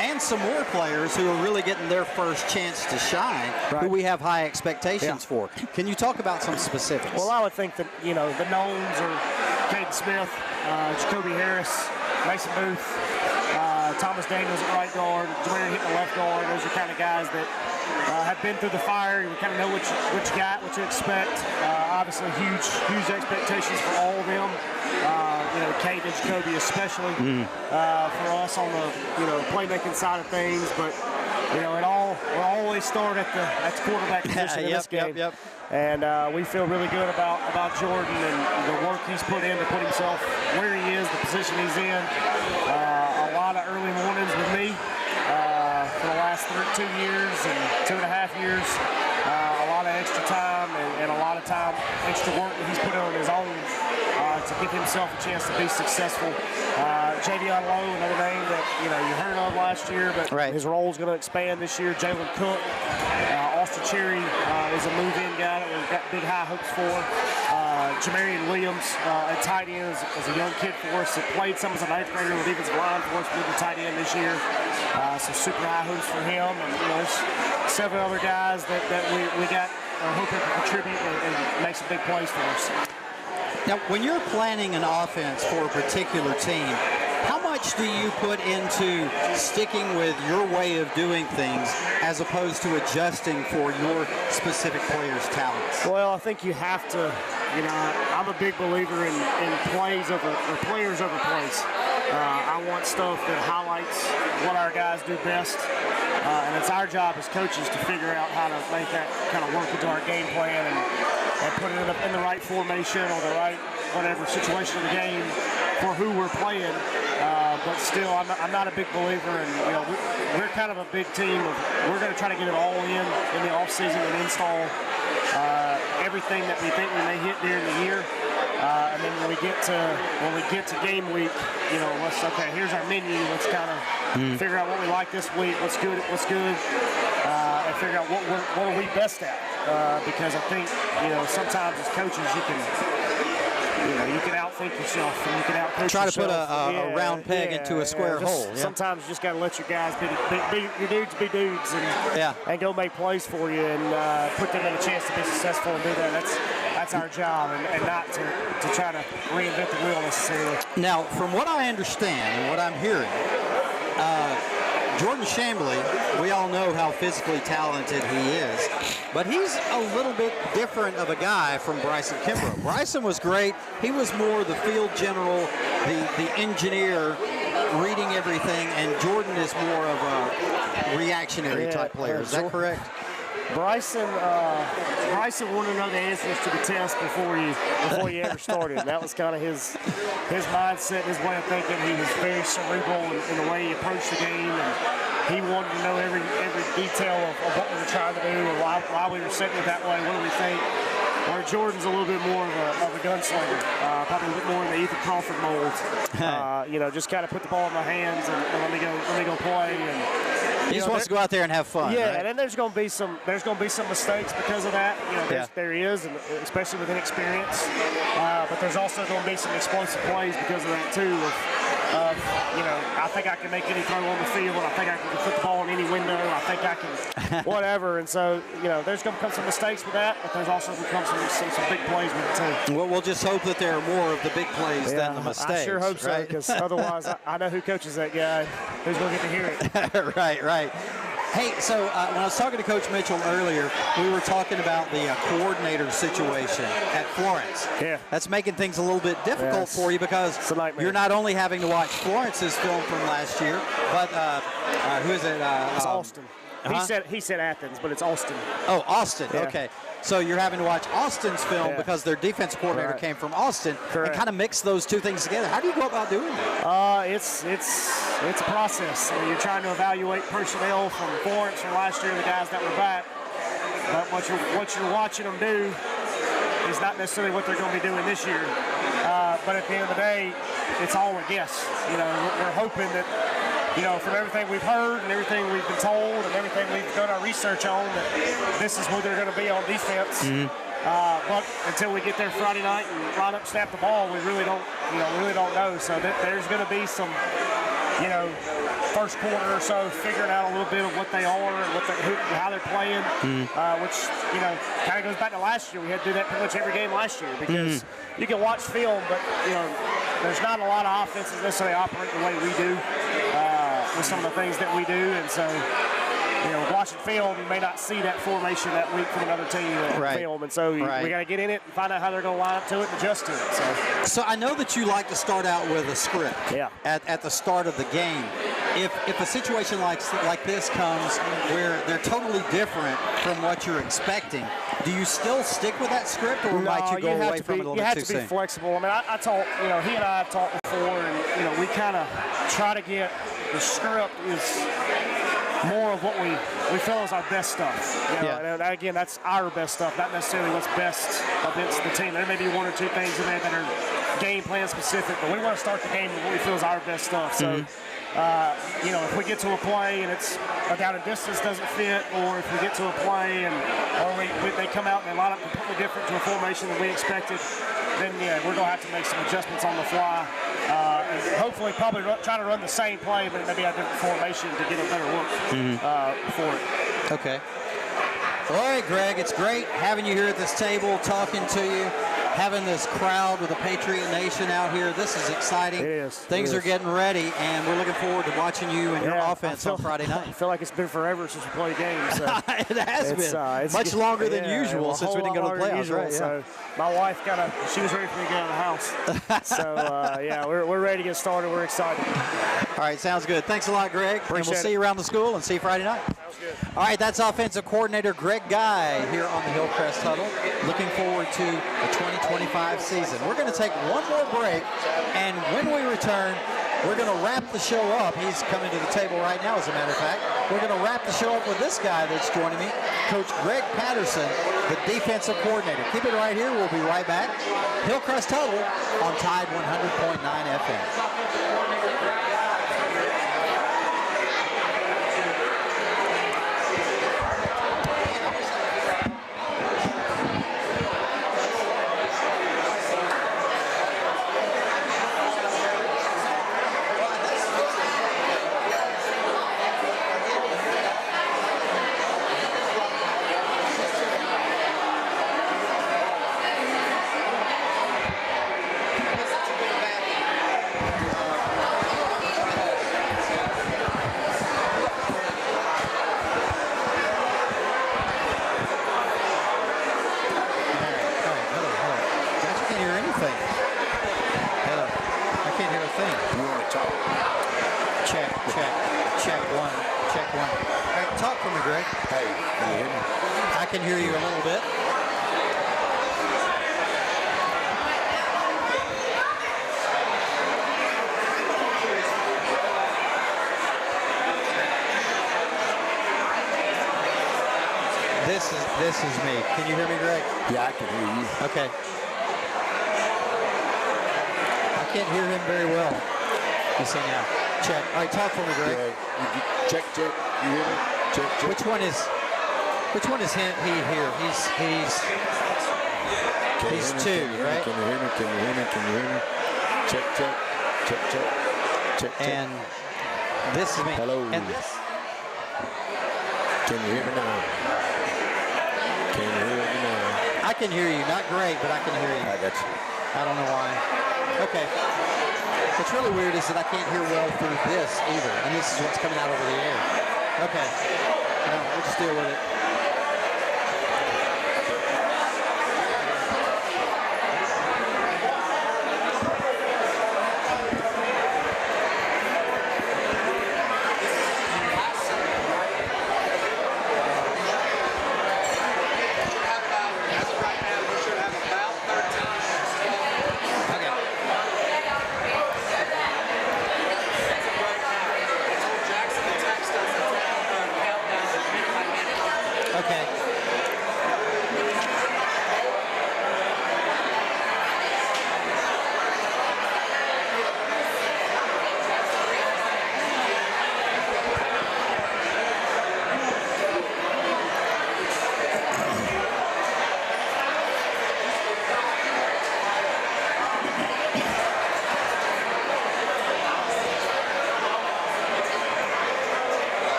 and some more players who are really getting their first chance to shine, who we have high expectations for. Can you talk about some specifics? Well, I would think that, the knowns are Caden Smith, Jacoby Harris, Mason Booth, Thomas Daniels at right guard, Jameer hitting the left guard. Those are kind of guys that have been through the fire. You kind of know what you got, what you expect. Obviously, huge expectations for all of them. Kate and Jacoby especially for us on the playmaking side of things. But we'll always start at the quarterback position in this game. Yep. And we feel really good about Jordan and the work he's put in to put himself where he is, the position he's in. A lot of early mornings with me for the last 2 years and 2.5 years. A lot of extra time and a lot of time, extra work that he's put in on his own to give himself a chance to be successful. Javion Lowe, another name that you heard of last year, but his role is going to expand this year. Jalen Cook, Austin Cherry is a move-in guy that we've got big high hopes for. Jamarian Williams at tight end is a young kid for us that played some as an 8th grader with defensive line for us with the tight end this year. So super high hopes for him. And there's 7 other guys that we got hoping to contribute and make some big plays for us. Now, when you're planning an offense for a particular team, how much do you put into sticking with your way of doing things as opposed to adjusting for your specific player's talents? Well, I think you have to, I'm a big believer in players over plays. I want stuff that highlights what our guys do best. And it's our job as coaches to figure out how to make that kind of work into our game plan and put it in the right formation or the right whatever situation of the game for who we're playing. But still, I'm not a big believer in, we're kind of a big team. We're going to try to get it all in the offseason and install everything that we think we may hit during the year. And then when we get to game week, here's our menu. Let's kind of figure out what we like this week, what's good, and figure out what are we best at. Because I think, sometimes as coaches you can outthink yourself and you can outcoach Try yourself. To put a round peg into a square hole. Yeah. Sometimes you just got to let your guys be your dudes be dudes and go make plays for you and put them in a chance to be successful and do that. That's our job and not to try to reinvent the wheel necessarily. Now, from what I understand and what I'm hearing, Jordan Chambly, we all know how physically talented he is, but he's a little bit different of a guy from Bryson Kimbrough. Bryson was great. He was more the field general, the engineer, reading everything, and Jordan is more of a reactionary type player. Is that correct? Bryson wanted to know the answers to the test before you ever started. That was kind of his mindset, his way of thinking. He was very cerebral in the way he approached the game, and he wanted to know every detail of what we were trying to do or why we were setting it that way. What do we think? Where Jordan's a little bit more of a gunslinger, probably a bit more in the Ethan Crawford mold. Just kind of put the ball in my hands and let me go play. And he just wants to go out there and have fun. Yeah, right? and then there's going to be some mistakes because of that. There is, and especially with inexperience. But there's also going to be some explosive plays because of that too. I think I can make any throw on the field. I think I can put the ball in any window. I think I can whatever. And so, there's going to come some mistakes with that, but there's also going to come some big plays with it too. Well, we'll just hope that there are more of the big plays than the mistakes. I sure hope so, right? because otherwise I know who coaches that guy. Who's going to get to hear it. Right. Hey, so when I was talking to Coach Mitchell earlier, we were talking about the coordinator situation at Florence. Yeah. That's making things a little bit difficult for you because you're not only having to watch Florence's film from last year, but who is it? It's Austin. He said Athens, but it's Austin. Oh, Austin. Yeah. Okay. So you're having to watch Austin's film because their defensive coordinator came from Austin. Correct. And kind of mix those two things together. How do you go about doing that? It's a process. You're trying to evaluate personnel from Florence from last year, the guys that were back. But what you're watching them do is not necessarily what they're going to be doing this year. But at the end of the day, it's all a guess. We're hoping that, from everything we've heard and everything we've been told and everything we've done our research on, that this is who they're going to be on defense. Mm-hmm. But until we get there Friday night and line up, snap the ball, we really don't know. So there's going to be some, first quarter or so figuring out a little bit of what they are and how they're playing, which kind of goes back to last year. We had to do that pretty much every game last year because you can watch film, but there's not a lot of offenses necessarily operate the way we do with some of the things that we do, and so. Watching film, you may not see that formation that week from another team in film, and so we got to get in it and find out how they're going to line up to it and adjust to it. So I know that you like to start out with a script at the start of the game. If a situation like this comes where they're totally different from what you're expecting, do you still stick with that script, or might you go away from it a little bit too soon? You have to be flexible. I mean, I talked, he and I have talked before, and we kind of try to get the script is more of what we feel is our best stuff. And again, that's our best stuff, not necessarily what's best against the team. There may be one or two things in there that are game plan specific, but we want to start the game with what we feel is our best stuff. So, if we get to a play and it's down and distance doesn't fit, or if we get to a play and they come out and they line up completely different to a formation than we expected, then we're going to have to make some adjustments on the fly. And hopefully probably try to run the same play, but maybe a different formation to get a better look for it. Okay. All right, Greg, it's great having you here at this table, talking to you, having this crowd with the Patriot Nation out here. This is exciting. It is. Things are getting ready, and we're looking forward to watching you and your offense on Friday night. I feel like it's been forever since we played games. So it has been. It's much longer than usual since we didn't go to the playoffs. Right, So my wife she was ready for me to get out of the house. So, we're ready to get started. We're excited. All right, sounds good. Thanks a lot, Greg. Appreciate and we'll see you around the school and see you Friday night. Sounds good. All right, that's offensive coordinator Greg Guy here on the Hillcrest Huddle. Looking forward to the 2025 season. We're going to take one more break, and when we return, we're going to wrap the show up. He's coming to the table right now, as a matter of fact. We're going to wrap the show up with this guy that's joining me, Coach Greg Patterson, the defensive coordinator. Keep it right here. We'll be right back. Hillcrest Huddle on Tide 100.9 FM. I can hear you a little bit. This is me. Can you hear me, Greg? Yeah, I can hear you. Okay. I can't hear him very well. You see now. Check. All right, talk for me, Greg. Yeah, check. You hear me? Check. Which one is he here? He's two, right? Can you hear me? Check. And this is me. Hello. And this. Can you hear me now? Can you hear me now? I can hear you. Not great, but I can hear you. I got you. I don't know why. Okay. What's really weird is that I can't hear well through this either. And this is what's coming out over the air. Okay. No, we'll just deal with it. Okay.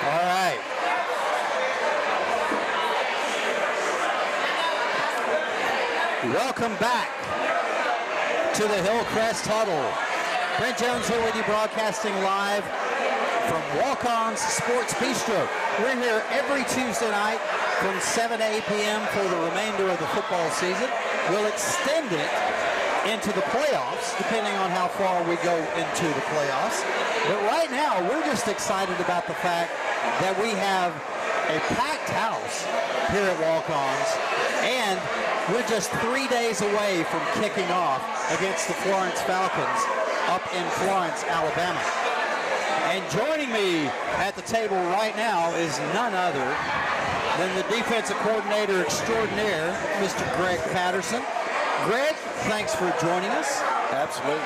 All right. Welcome back to the Hillcrest Huddle. Brent Jones here with you, broadcasting live from Walk-On's Sports Bistro. We're here every Tuesday night from 7 to 8 p.m. for the remainder of the football season. We'll extend it into the playoffs, depending on how far we go into the playoffs. But right now, we're just excited about the fact that we have a packed house here at Walk-On's, and we're just 3 days away from kicking off against the Florence Falcons up in Florence, Alabama. And joining me at the table right now is none other than the defensive coordinator extraordinaire, Mr. Greg Patterson. Greg, thanks for joining us. Absolutely.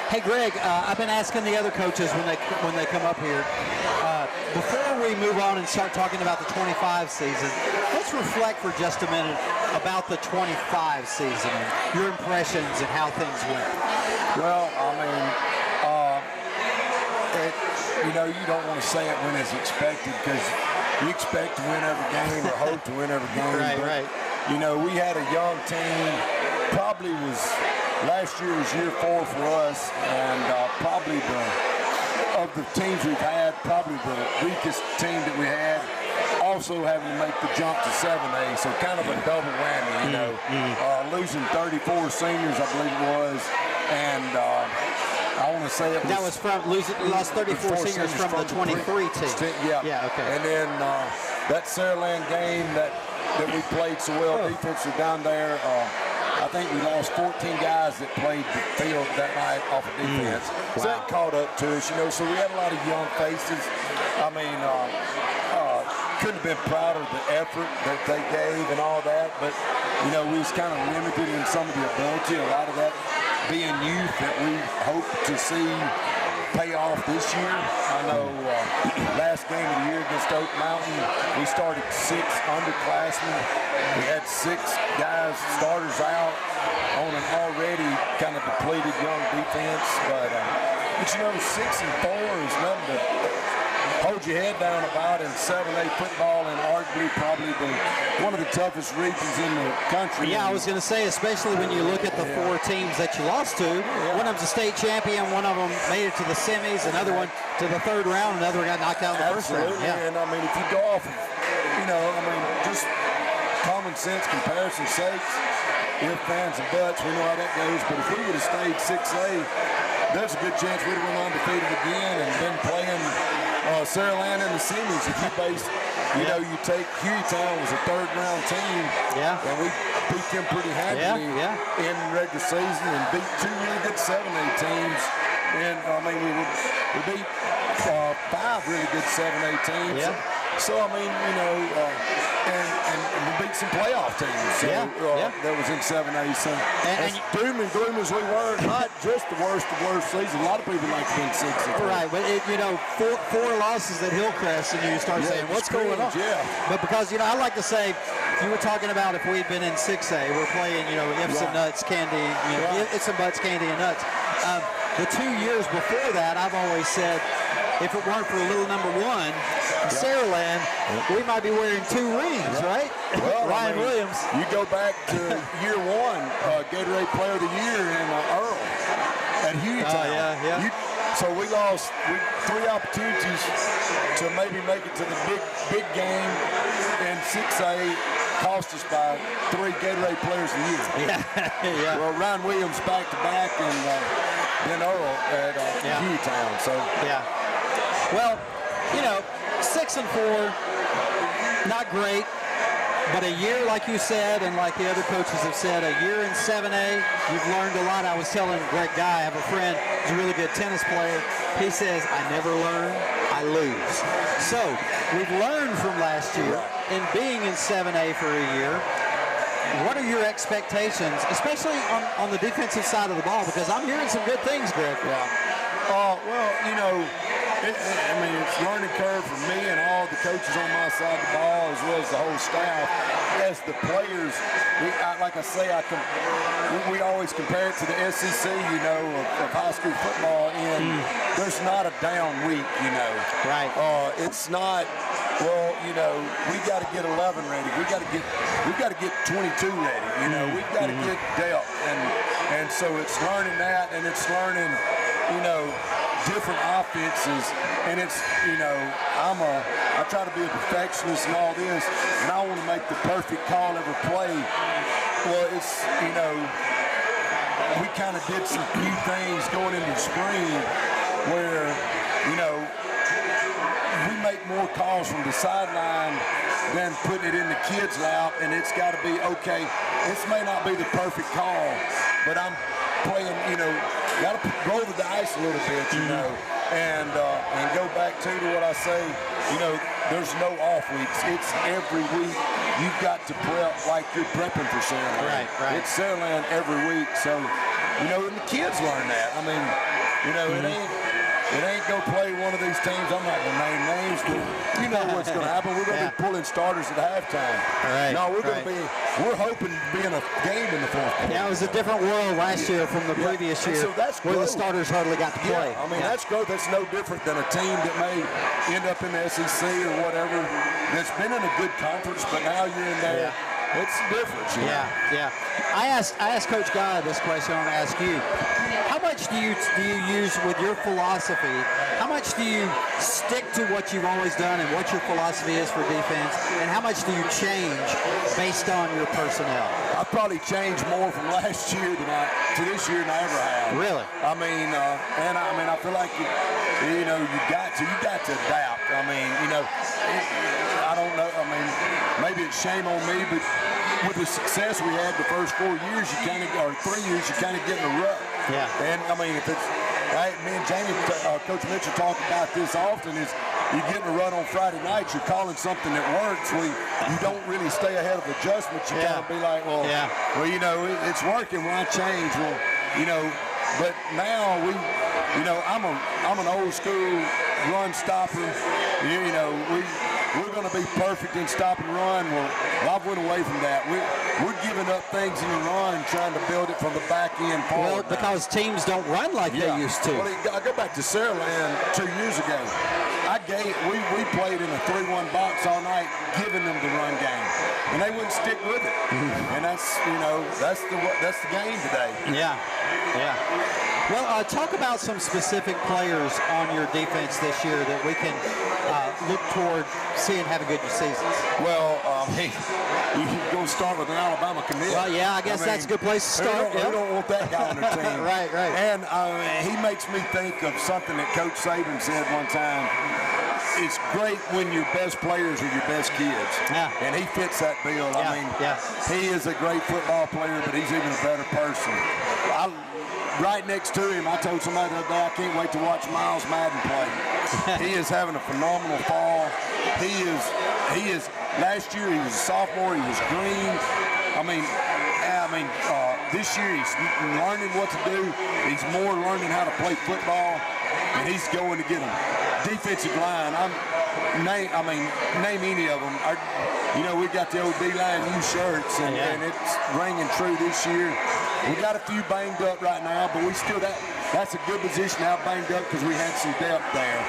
Hey, Greg, I've been asking the other coaches when they come up here, before we move on and start talking about the 25 season, let's reflect for just a minute about the 25 season and your impressions and how things went. Well, I mean, you don't want to say it when it's expected, because you expect to win every game or hope to win every game. Right. We had a young team. Probably was last year was year 4 for us, and probably of the teams we've had, probably the weakest team that we had. Also having to make the jump to 7A, so kind of a double whammy, losing 34 seniors, I believe it was, and I want to say it was... That was lost 34 seniors from the 23 team. Yeah, okay. And then that Saraland game that we played so well defensively down there, I think we lost 14 guys that played the field that night off of defense. So that caught up to us, so we had a lot of young faces. I mean, couldn't have been prouder of the effort that they gave and all that, but, we was kind of limited in some of the ability, a lot of that being youth that we hope to see pay off this year. I know last game of the year against Oak Mountain, we started 6 underclassmen. We had 6 guys, starters out on an already kind of depleted young defense. But 6-4 is nothing to hold your head down about in 7A football, and arguably probably one of the toughest regions in the country. Yeah, I was going to say, especially when you look at the 4 teams that you lost to. One of them's a state champion, one of them made it to the semis, another one to the 3rd round, another got knocked out in the first round. Yeah. And I mean, if you go off, just common sense comparison sakes, if fans and buts, we know how that goes. But if we would have stayed 6A, there's a good chance we'd have went undefeated again and been playing Saraland in the semis. If you base, you take Hueytown was a 3rd round team, and we beat them pretty handily in regular season and beat 2 really good 7A teams. And I mean, we beat 5 really good 7A teams. So I mean, and we beat some playoff teams. So, that was in 7A. So as doom and gloom as we were, not just the worst season. A lot of people like to be in 6. Right, but 4 losses at Hillcrest, and you start saying, what's going on? Yeah. But because I like to say, you were talking about if we'd been in 6A, we're playing ifs and nuts, candy, ifs and buts, candy and nuts. the 2 years before that, I've always said, if it weren't for little number one, Saraland, we might be wearing 2 rings, right? Well, Ryan Williams. You go back to year 1, Gatorade Player of the Year in Earl at Hueytown. So we lost 3 opportunities to maybe make it to the big game in 6A. Cost us by 3 Gatorade Players of the Year. Well, Ryan Williams back-to-back, and then Earl at Hueytown. So Well, 6-4, not great, but a year, like you said, and like the other coaches have said, a year in 7A, you've learned a lot. I was telling Greg Guy, I have a friend who's a really good tennis player. He says, I never learn, I lose. So we've learned from last year in being in 7A for a year. What are your expectations, especially on the defensive side of the ball? Because I'm hearing some good things, Greg. Well, it's learning curve for me and all the coaches on my side of the ball, as well as the whole staff. As the players, we always compare it to the SEC, of high school football. And there's not a down week, Right. It's not. Well, we got to get 11 ready. We got to get 22 ready. We've got to get depth, and so it's learning that, and it's learning, different offenses, and it's, I try to be a perfectionist and all this, and I want to make the perfect call every play. Well, it's, we kind of did some new things going into the spring where, we make more calls from the sideline than putting it in the kids' lap, and it's got to be, okay, this may not be the perfect call, but I'm playing, got to roll the dice a little bit, and go back to what I say, there's no off weeks. It's every week. You've got to prep like you're prepping for Saraland. Right. It's Saraland every week. So, and the kids learn that. I mean, it ain't go play one of these teams. I'm not going to name names, but you know what's going to happen. We're going to be pulling starters at halftime. Right. No, we're hoping to be in a game in the fourth quarter. Yeah, it was a different world last year from the previous year, so that's where the growth. starters hardly got to play. I mean, that's growth. That's no different than a team that may end up in the SEC or whatever that's been in a good conference, but now you're in there. It's different. Yeah. I asked Coach Guy this question. I want to ask you: how much do you use with your philosophy? How much do you stick to what you've always done and what your philosophy is for defense? And how much do you change based on your personnel? I've probably changed more from last year to this year than I ever have. Really? I mean, I feel like you got to adapt. I mean, I don't know. I mean, maybe it's shame on me, but with the success we had the first 4 years, or 3 years, you kind of get in a rut. Yeah. And I mean, if it's me and Jamie, Coach Mitchell talk about this often, is you get in a rut on Friday nights, you're calling something that works. You don't really stay ahead of adjustments. You kind of be like, well, it's working. Why change? Well, but now I'm an old school run stopper. We're going to be perfect in stop and run. Well, I've went away from that. We're giving up things in the run, trying to build it from the back end forward. Well, because teams don't run like they used to. Well, I go back to Saraland 2 years ago. We played in a 3-1 box all night, giving them the run game, and they wouldn't stick with it. And that's the game today. Yeah. Well, talk about some specific players on your defense this year that we can look toward seeing have a good season. Well, you can go start with an Alabama commit. Well, yeah, I guess that's a good place to start. We don't want that guy on their team. Right. And he makes me think of something that Coach Saban said one time. It's great when your best players are your best kids. Yeah. And he fits that bill. Yeah. I mean, he is a great football player, but he's even a better person. Right next to him, I told somebody the other day, I can't wait to watch Miles Madden play. He is having a phenomenal fall. He is. Last year he was a sophomore. He was green. This year he's learning what to do. He's more learning how to play football, and he's going to get them. Defensive line. Name any of them. We got the old D-line new shirts, and it's ringing true this year. We got a few banged up right now, but we still got that's a good position now, banged up because we had some depth there.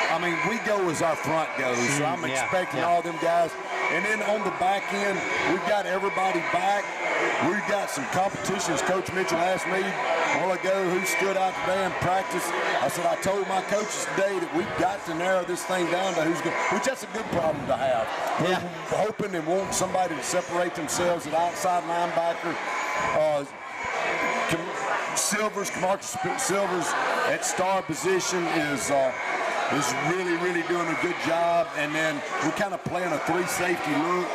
I mean, we go as our front goes, so I'm expecting all them guys. And then on the back end, we've got everybody back. We've got some competitions. Coach Mitchell asked me a while ago who stood out today in practice. I said, I told my coaches today that we've got to narrow this thing down to who's good, which that's a good problem to have. Yeah. We're hoping and wanting somebody to separate themselves at outside linebacker. Marcus Silvers at star position is really doing a good job, and then we're kind of playing a 3 safety look.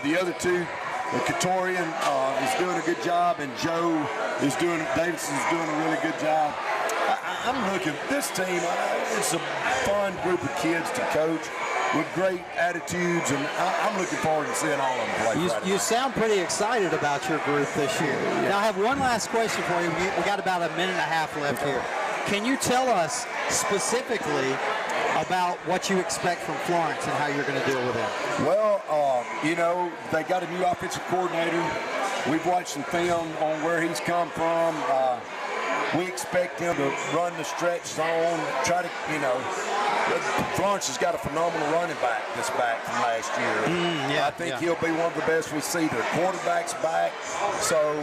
The other two, Katorian is doing a good job, and Davidson is doing a really good job. I'm looking at this team. It's a fun group of kids to coach with great attitudes, and I'm looking forward to seeing all of them play. You sound pretty excited about your group this year. Yeah. Now, I have one last question for you. We got about a minute and a half left here. Can you tell us specifically about what you expect from Florence and how you're going to deal with them? Well, they got a new offensive coordinator. We've watched some film on where he's come from. We expect him to run the stretch zone, try to, Florence has got a phenomenal running back that's back from last year. I think he'll be one of the best we see. Their quarterback's back. So,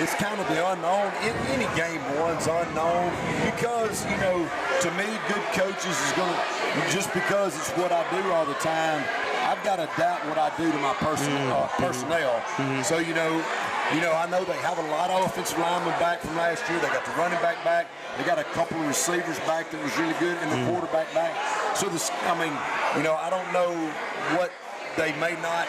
it's kind of the unknown. Any game one's unknown because, to me, good coaches is going to, just because it's what I do all the time, I've got to adapt what I do to my personnel. So, I know they have a lot of offensive linemen back from last year. They got the running back back. They got a couple of receivers back that was really good, and the quarterback back. So I don't know what they may not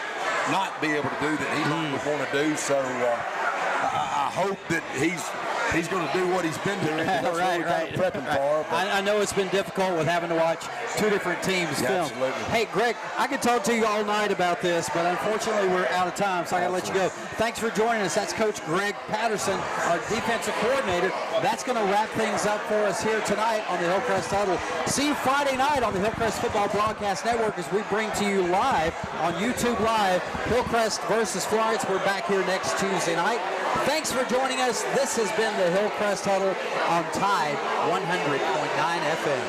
be able to do that he would want to do. So I hope that he's going to do what he's been doing. That's what we're kind of prepping for. I know it's been difficult with having to watch 2 different teams film. Absolutely. Hey, Greg, I could talk to you all night about this, but unfortunately we're out of time, so I got to let you go. Thanks for joining us. That's Coach Greg Patterson, our defensive coordinator. That's going to wrap things up for us here tonight on the Hillcrest Huddle. See you Friday night on the Hillcrest Football Broadcast Network as we bring to you live on YouTube Live, Hillcrest versus Florence. We're back here next Tuesday night. Thanks for joining us. This has been the Hillcrest Huddle on Tide 100.9 FM.